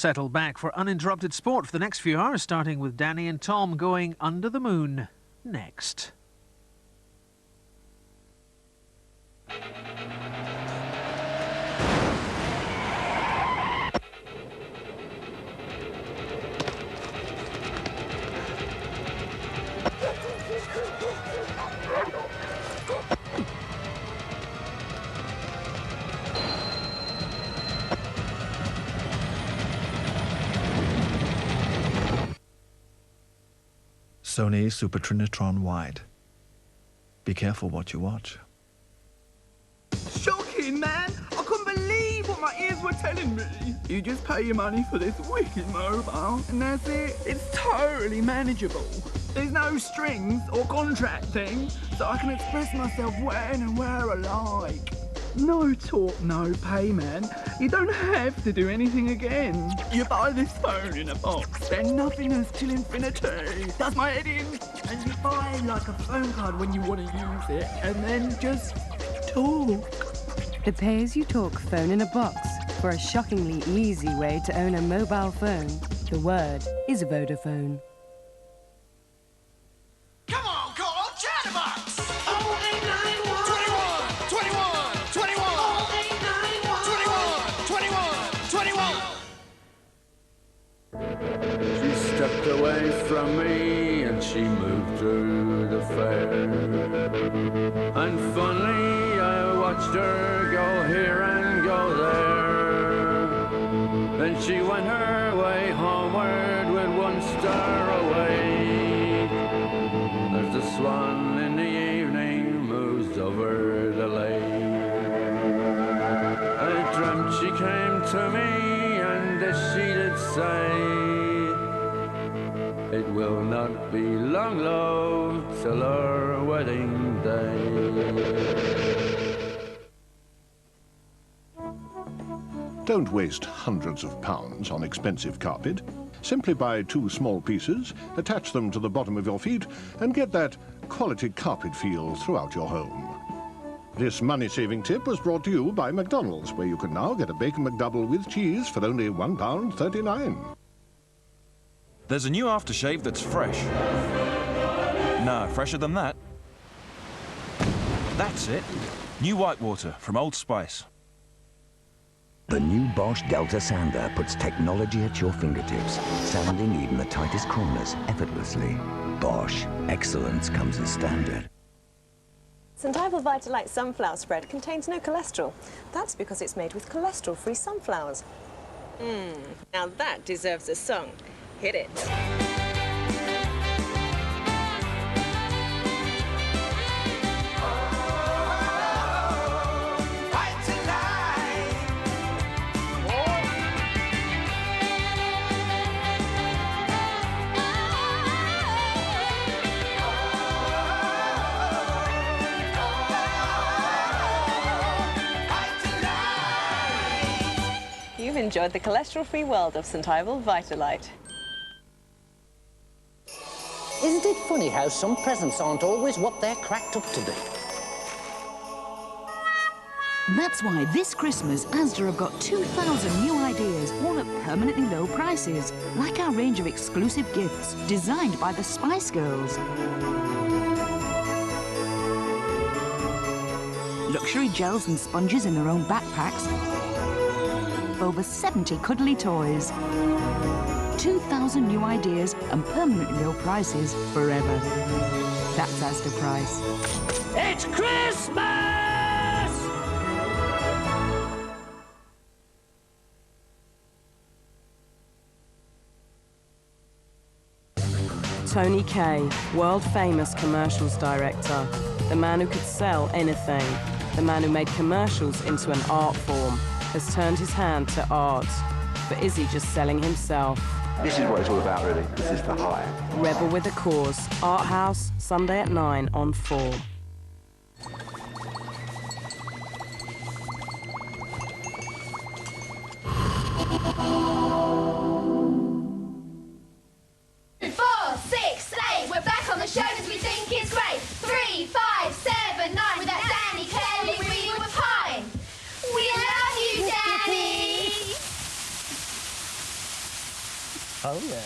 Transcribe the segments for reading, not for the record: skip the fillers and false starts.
settle back for uninterrupted sport for the next few hours, starting with Danny and Tom going under the moon next. Sony Super Trinitron Wide. Be careful what you watch. Shocking, man! I couldn't believe what my ears were telling me. You just pay your money for this wicked mobile, and that's it. It's totally manageable. There's no strings or contract thing, so I can express myself when and where I like. No talk, no pay, man. You don't have to do anything again. You buy this phone in a box, then nothingness till infinity. That's my head in. And you buy like a phone card when you want to use it, and then just talk. The pay-as-you-talk phone in a box for a shockingly easy way to own a mobile phone. The word is Vodafone. Come on, call Chatterbox! 21! She stepped away from me and she moved through the fair. And funny, I watched her go here and go there. Then she went her way homeward with one star away. As the swan in the evening moves over the lake. I dreamt she came to me and this she did say, it will not be long, love, till our wedding day. Don't waste hundreds of pounds on expensive carpet. Simply buy 2 small pieces, attach them to the bottom of your feet, and get that quality carpet feel throughout your home. This money-saving tip was brought to you by McDonald's, where you can now get a Bacon McDouble with cheese for only £1.39. There's a new aftershave that's fresh. No, fresher than that. That's it. New Whitewater from Old Spice. The new Bosch Delta Sander puts technology at your fingertips, sounding even the tightest corners effortlessly. Bosch, excellence comes as standard. Ivel Vitalite sunflower spread contains no cholesterol. That's because it's made with cholesterol-free sunflowers. Now that deserves a song. Hit it. You've enjoyed the cholesterol-free world of Ivel Vitalite. Isn't it funny how some presents aren't always what they're cracked up to be? That's why this Christmas, Asda have got 2,000 new ideas, all at permanently low prices, like our range of exclusive gifts designed by the Spice Girls. Luxury gels and sponges in their own backpacks. Over 70 cuddly toys. 2,000 new ideas and permanently low prices forever. That's Asda price. It's Christmas! Tony Kaye, world-famous commercials director. The man who could sell anything. The man who made commercials into an art form. Has turned his hand to art. But is he just selling himself? This is what it's all about, really. This is the high. Rebel with a Cause. Arthouse, Sunday at 9 on 4. We're back on the show because we think it's great. 3, 5, 7, 9. With that Danny Kelly, we were fine. We love you, Danny. Oh, yeah.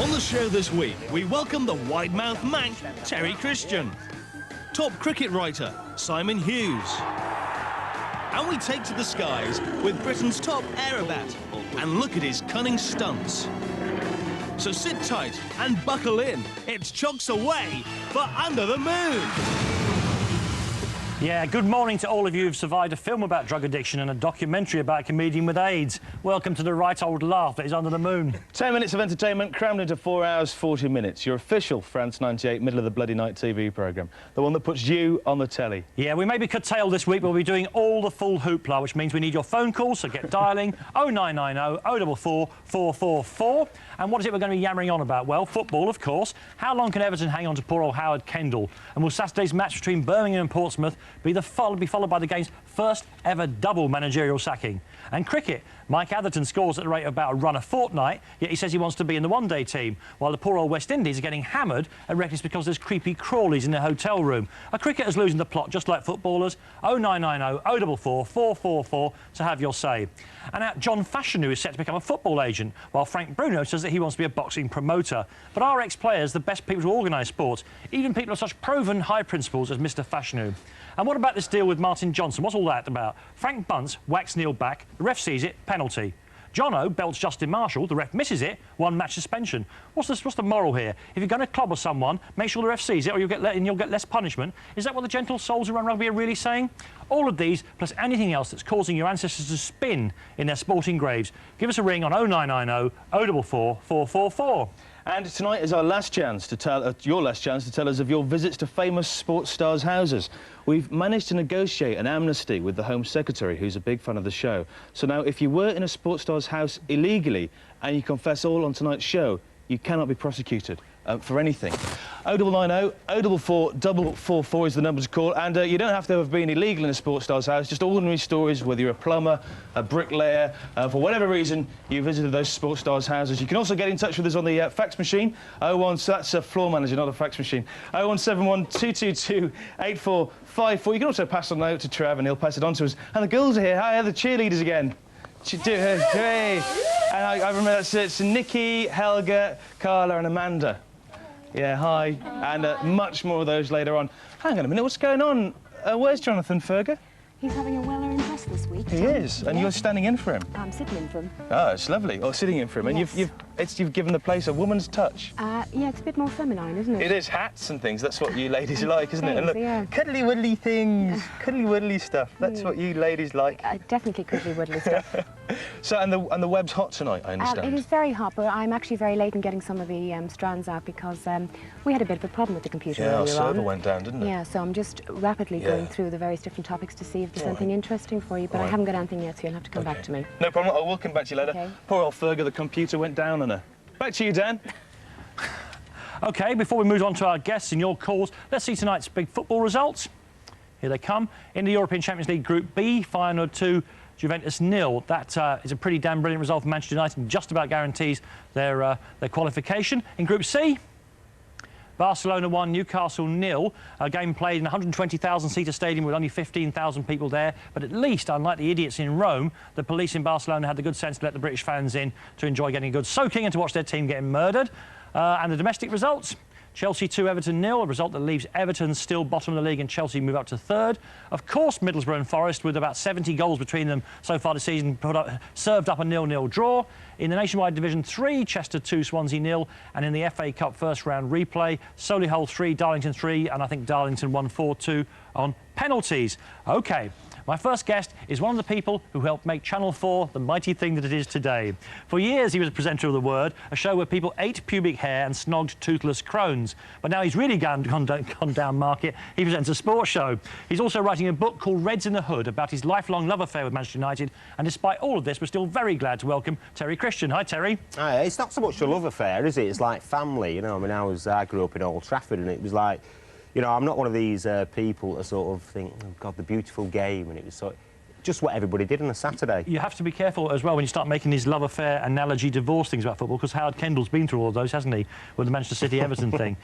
On the show this week, we welcome the wide-mouthed Manc, Terry Christian, top cricket writer, Simon Hughes, and we take to the skies with Britain's top aerobat and look at his cunning stunts. So sit tight and buckle in. It's chocks away for Under the Moon. Yeah, good morning to all of you who've survived a film about drug addiction and a documentary about a comedian with AIDS. Welcome to the right old laugh that is Under the Moon. 10 minutes of entertainment crammed into 4 hours, 40 minutes. Your official France 98 middle of the bloody night TV programme. The one that puts you on the telly. Yeah, we may be curtailed this week, but we'll be doing all the full hoopla, which means we need your phone calls, so get dialling 0990 044 444. And what is it we're going to be yammering on about? Well, football, of course. How long can Everton hang on to poor old Howard Kendall? And will Saturday's match between Birmingham and Portsmouth be followed by the game's first ever double managerial sacking? And cricket. Mike Atherton scores at the rate of about a run a fortnight, yet he says he wants to be in the one-day team, while the poor old West Indies are getting hammered and reckon it's because there's creepy crawlies in their hotel room. Are cricketers losing the plot just like footballers? 0990 044 444 to have your say. And now John Fashanu is set to become a football agent, while Frank Bruno says that he wants to be a boxing promoter. But are ex-players the best people to organise sports, even people of such proven high principles as Mr Fashanu? And what about this deal with Martin Johnson? What's all that about? Frank Bunce whacks Neil back, the ref sees it, penalty. Jono belts Justin Marshall, the ref misses it, 1 match suspension. What's the moral here? If you're going to clobber someone, make sure the ref sees it or you'll get less punishment. Is that what the gentle souls who run rugby are really saying? All of these, plus anything else that's causing your ancestors to spin in their sporting graves. Give us a ring on 0990 044 444. And tonight is our last chance to tell your last chance to tell us of your visits to famous sports stars' houses. We've managed to negotiate an amnesty with the Home Secretary, who's a big fan of the show. So now, if you were in a sports star's house illegally and you confess all on tonight's show, you cannot be prosecuted for anything. 0990 044 444 is the number to call, and you don't have to have been illegal in a sports star's house, just ordinary stories, whether you're a plumber, a bricklayer, for whatever reason you visited those sports stars' houses. You can also get in touch with us on the fax machine. So that's a floor manager, not a fax machine. 0171 222 8454. You can also pass on a note to Trev and he'll pass it on to us. And the girls are here. Hi, the cheerleaders again. Hey. And I remember it's Nikki, Helga, Carla and Amanda. Yeah, hi. And much more of those later on. Hang on a minute, what's going on? Where's Jonathan Ferger? He's having a Weller Impress this week. He is, and you're standing in for him. I'm sitting in for him. Oh, it's lovely. Oh, sitting in for him. Yes. And you've given the place a woman's touch. Yeah, it's a bit more feminine, isn't it? It is, hats and things. That's what you ladies like, isn't it? And look, yeah. cuddly-wuddly things, cuddly-wuddly stuff. That's what you ladies like. Definitely cuddly-wuddly stuff. So, and the web's hot tonight, I understand. It is very hot, but I'm actually very late in getting some of the strands out because we had a bit of a problem with the computer earlier on. Yeah, our server went down, didn't it? Yeah, so I'm just rapidly going through the various different topics to see if there's anything interesting for you, but I haven't got anything yet, so you'll have to come back to me. No problem, I will come back to you later. Okay. Poor old Ferger, the computer went down on her. Back to you, Dan. OK, before we move on to our guests and your calls, let's see tonight's big football results. Here they come. In the European Champions League Group B, Feyenoord 2, Juventus 0. That is a pretty damn brilliant result for Manchester United and just about guarantees their qualification. In Group C, Barcelona 1, Newcastle 0. A game played in a 120,000-seater stadium with only 15,000 people there. But at least, unlike the idiots in Rome, the police in Barcelona had the good sense to let the British fans in to enjoy getting a good soaking and to watch their team getting murdered. And the domestic results, Chelsea 2, Everton 0, a result that leaves Everton still bottom of the league and Chelsea move up to third. Of course, Middlesbrough and Forest, with about 70 goals between them so far this season, served up a 0-0 draw. In the Nationwide Division 3, Chester 2, Swansea 0. And in the FA Cup first round replay, Solihull 3, Darlington 3, and I think Darlington won 4-2 on penalties. OK. My first guest is one of the people who helped make Channel 4 the mighty thing that it is today. For years, he was a presenter of The Word, a show where people ate pubic hair and snogged toothless crones. But now he's really gone down market. He presents a sports show. He's also writing a book called Reds in the Hood about his lifelong love affair with Manchester United. And despite all of this, we're still very glad to welcome Terry Christian. Hi, Terry. Hi, it's not so much a love affair, is it? It's like family, you know. I mean, I grew up in Old Trafford, and it was like, you know, I'm not one of these people that sort of think, oh, God, the beautiful game, and it was so... just what everybody did on a Saturday. You have to be careful as well when you start making these love affair, analogy, divorce things about football, because Howard Kendall's been through all of those, hasn't he, with the Manchester City Everton thing.